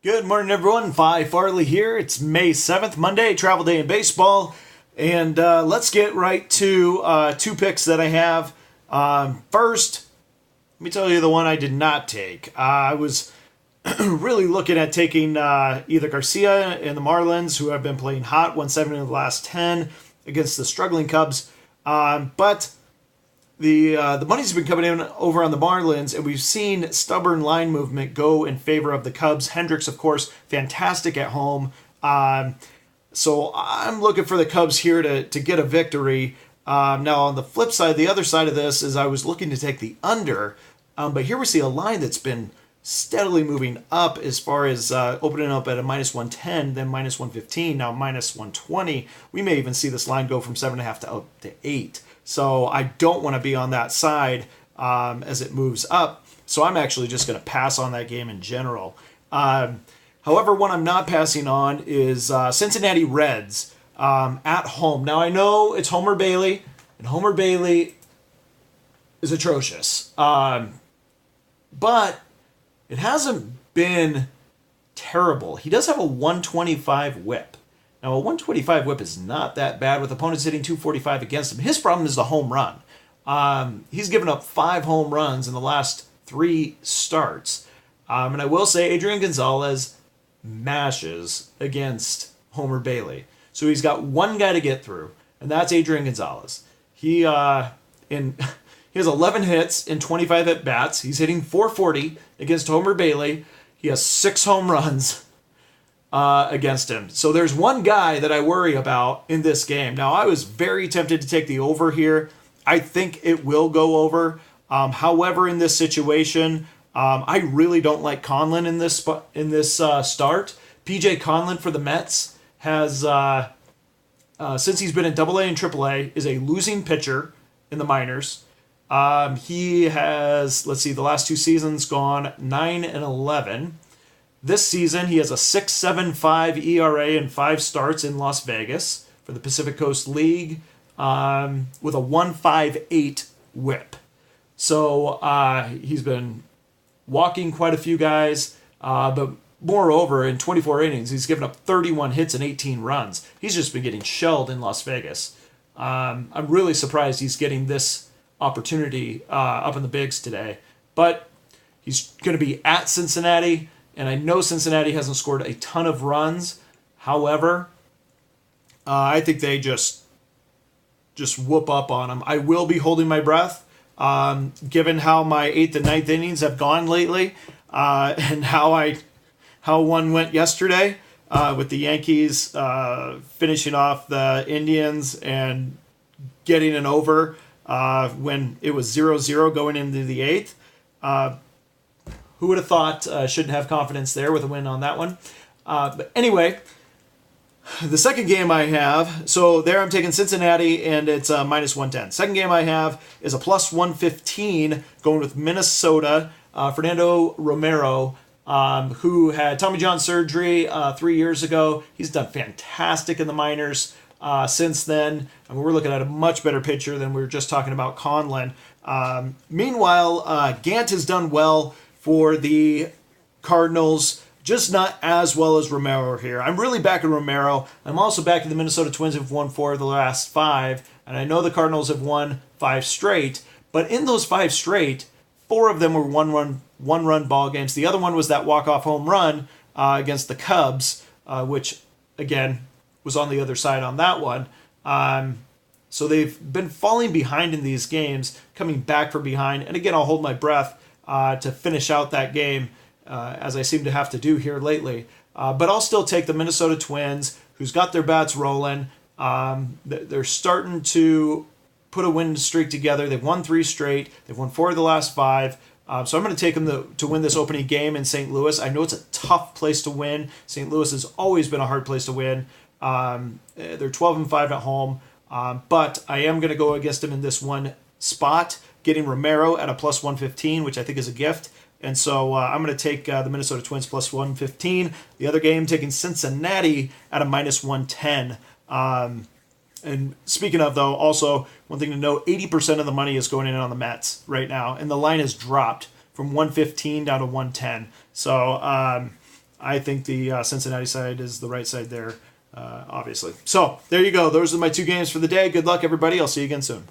Good morning, everyone. Phi Farley here. It's May 7th, Monday, travel day in baseball. And let's get right to two picks that I have. First, let me tell you the one I did not take. I was really looking at taking either Garcia and the Marlins, who have been playing hot, 170 in the last 10 against the struggling Cubs. But the money's been coming in over on the Marlins, and we've seen stubborn line movement go in favor of the Cubs. Hendricks, of course, fantastic at home. So I'm looking for the Cubs here to get a victory. Now, on the flip side, the other side of this is I was looking to take the under, but here we see a line that's been steadily moving up as far as opening up at a minus 110, then minus 115, now minus 120. We may even see this line go from 7.5 to up to 8. So I don't want to be on that side as it moves up. So I'm actually just going to pass on that game in general. However, one I'm not passing on is Cincinnati Reds at home. Now I know it's Homer Bailey, and Homer Bailey is atrocious. But it hasn't been terrible. He does have a 125 whip. Now, a 125 whip is not that bad with opponents hitting 245 against him. His problem is the home run. He's given up 5 home runs in the last 3 starts. And I will say Adrian Gonzalez mashes against Homer Bailey. So he's got one guy to get through, and that's Adrian Gonzalez. He has 11 hits in 25 at-bats. He's hitting 440 against Homer Bailey. He has 6 home runs against him. So there's one guy that I worry about in this game. Now, I was very tempted to take the over here. I think it will go over. However, in this situation, I really don't like Conlon in this start. PJ Conlon for the Mets has, since he's been in AA and AAA, is a losing pitcher in the minors. He has, the last 2 seasons gone 9-11. This season, he has a 6.75 ERA in 5 starts in Las Vegas for the Pacific Coast League with a 1.58 whip. So he's been walking quite a few guys, but moreover, in 24 innings, he's given up 31 hits and 18 runs. He's just been getting shelled in Las Vegas. I'm really surprised he's getting this opportunity up in the bigs today. But he's going to be at Cincinnati. And I know Cincinnati hasn't scored a ton of runs. However, I think they just whoop up on them. I will be holding my breath, given how my 8th and 9th innings have gone lately, and how one went yesterday with the Yankees finishing off the Indians and getting an over when it was 0-0 going into the 8th. Who would have thought shouldn't have confidence there with a win on that one? But anyway, the second game I have, so there I'm taking Cincinnati, and it's minus 110. Second game I have is a plus 115 going with Minnesota. Fernando Romero, who had Tommy John surgery 3 years ago. He's done fantastic in the minors since then. I mean, we're looking at a much better pitcher than we were just talking about Conlon. Meanwhile, Gant has done well for the Cardinals, just not as well as Romero here. I'm really backing Romero. I'm also backing the Minnesota Twins, who've won 4 of the last 5, and I know the Cardinals have won 5 straight, but in those 5 straight, 4 of them were one-run ball games. The other one was that walk-off home run against the Cubs, which, again, was on the other side on that one. So they've been falling behind in these games, coming back from behind, and again, I'll hold my breath to finish out that game, as I seem to have to do here lately. But I'll still take the Minnesota Twins, who's got their bats rolling. They're starting to put a win streak together. They've won 3 straight. They've won 4 of the last 5. So I'm going to take them to win this opening game in St. Louis. I know it's a tough place to win. St. Louis has always been a hard place to win. They're 12-5 at home. But I am going to go against them in this one spot, getting Romero at a plus 115, which I think is a gift. And so I'm going to take the Minnesota Twins plus 115. The other game, taking Cincinnati at a minus 110. And speaking of, though, also one thing to note, 80% of the money is going in on the Mets right now, and the line has dropped from 115 down to 110. So I think the Cincinnati side is the right side there, obviously. So there you go. Those are my two games for the day. Good luck, everybody. I'll see you again soon.